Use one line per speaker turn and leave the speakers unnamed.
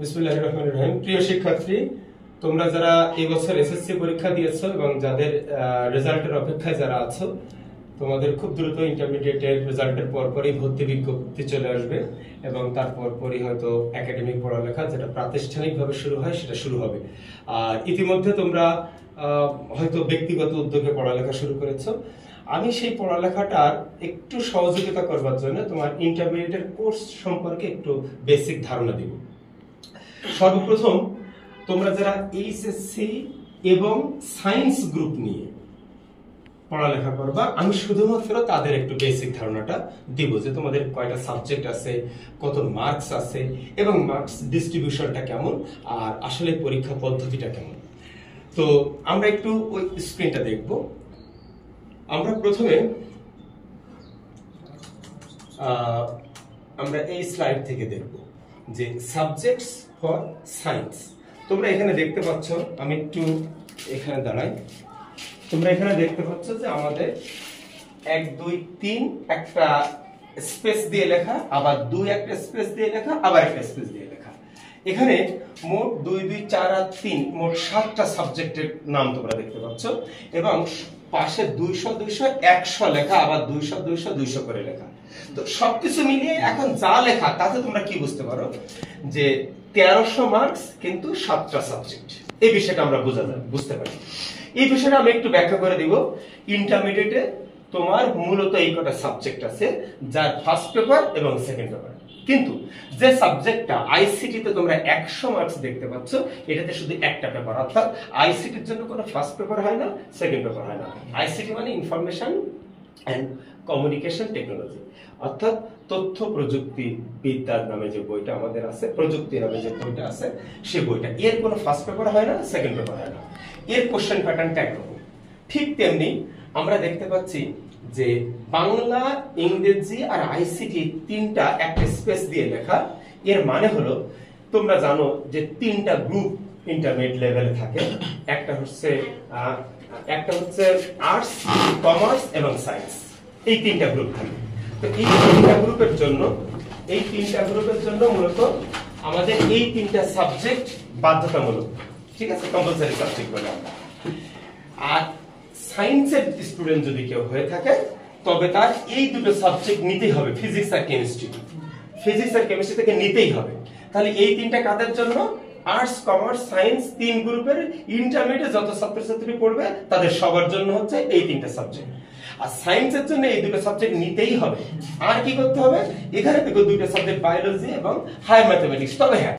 বিসমিল্লাহির রহমানির রহিম। প্রিয় শিক্ষার্থী, তোমরা যারা এই বছর এসএসসি পরীক্ষা দিয়েছো এবং যাদের রেজাল্টের অপেক্ষায় যারা আছো, তোমাদের খুব দ্রুত ইন্টারমিডিয়েটের রেজাল্টের পরপরই ভর্তি বিজ্ঞপ্তি চলে আসবে এবং তারপরই হয়তো একাডেমিক পড়ালেখা যেটা প্রাতিষ্ঠানিকভাবে শুরু হয় সেটা শুরু হবে। আর ইতিমধ্যে তোমরা হয়তো ব্যক্তিগত উদ্যোগে পড়ালেখা শুরু করেছো। আমি সেই পড়ালেখাটার একটু সহযোগিতা করবার জন্য তোমার ইন্টারমিডিয়েটের কোর্স সম্পর্কে একটু বেসিক ধারণা দিব। সর্বপ্রথম তোমরা যারা এইচএসসি এবং সায়েন্স গ্রুপ নিয়ে পড়ালেখা করবা, আমি শুধুমাত্র তাদের একটু বেসিক ধারণাটা দিব যে তোমাদের কয়টা সাবজেক্ট আছে, কত মার্কস আছে এবং মার্কস ডিস্ট্রিবিউশনটা কেমন, আর আসলে পরীক্ষা পদ্ধতিটা কেমন। তো আমরা একটু ওই স্ক্রিনটা দেখব। আমরা প্রথমে আমরা এই স্লাইড থেকে দেখব যে সাবজেক্টস ফর সায়েন্স। তোমরা এখানে দেখতে পাচ্ছ, আমি একটু এখানে দাঁড়াই, তোমরা এখানে দেখতে পাচ্ছ যে আমাদের 1 2 3 একটা স্পেস দিয়ে লেখা, আবার 2 একটা স্পেস দিয়ে লেখা, আবার একটা স্পেস দিয়ে লেখা। এখানে মোট 2 2 4 আর 3 মোট 7টা সাবজেক্টের নাম তোমরা দেখতে পাচ্ছ এবং পাশে 200 200 100 লেখা, আবার 200 200 200 করে লেখা। তো সবকিছু মিলিয়ে এখন যা লেখা তাতে তোমরা কি বুঝতে পারো যে 1300 মার্কস কিন্তু 7টা সাবজেক্ট। এই বিষয়টা আমরা বুঝতে পারি। এই বিষয়টা আমি একটু ব্যাখ্যা করে দিব। ইন্টারমিডিয়েটে তোমার মূলত এই কটা সাবজেক্ট আছে, যার ফার্স্ট পেপার এবং সেকেন্ড পেপার। কিন্তু যে সাবজেক্টটা আইসিটি তে তোমরা 100 মার্কস দেখতে পাচ্ছ, এটাতে শুধু একটা পেপার, অর্থাৎ আইসিটির জন্য কোনো ফার্স্ট পেপার হয় না, সেকেন্ড পেপার হয় না। আইসিটি মানে ইনফরমেশন এন্ড কমিউনিকেশন টেকনোলজি, অর্থাৎ তথ্য প্রযুক্তি বিদ্যার নামে যে বইটা আমাদের আছে, প্রযুক্তি নামে যে বইটা আছে, সেই বইটা। এর কোনো ফার্স্ট পেপার হয় না, সেকেন্ড পেপার হয় না। এর কোশ্চেন প্যাটার্নটা একরকম। ঠিক তেমনি আমরা দেখতে পাচ্ছি যে বাংলা, ইংরেজি আর আইসিটি তিনটা একটা স্পেস দিয়ে লেখা। এর মানে হলো তোমরা জানো যে 3টা গ্রুপ ইন্টারমিডিয়েট লেভেলে থাকে। একটা হচ্ছে আর্টস, কমার্স এবং সায়েন্স, এই 3টা গ্রুপ থাকে। তো এই 3টা গ্রুপের জন্য মূলত আমাদের এই 3টা সাবজেক্ট বাধ্যতামূলক, ঠিক আছে, কম্পালসারি সাবজেক্ট বলে আমরা। আর সায়েন্সের স্টুডেন্ট যদি কেউ হয়ে থাকে তবে তার এই দুটো সাবজেক্ট নিতেই হবে, ফিজিক্স আর কেমিস্ট্রি। ফিজিক্স আর কেমিস্ট্রি থেকে নিতেই হবে। তাহলে এই 3টা কাদের জন্য? আর্টস, কমার্স, সায়েন্স 3 গ্রুপের ইন্টারমিডিয়েট যত ছাত্রছাত্রী পড়বে তাদের সবার জন্য হচ্ছে এই 3টা সাবজেক্ট। আর সায়েন্সের জন্য এই দুটো সাবজেক্ট নিতেই হবে। আর কি করতে হবে? এখানে থেকে 2টা সাবজেক্ট বায়োলজি এবং হায়ার ম্যাথমেটিক্স। তবে হ্যাঁ,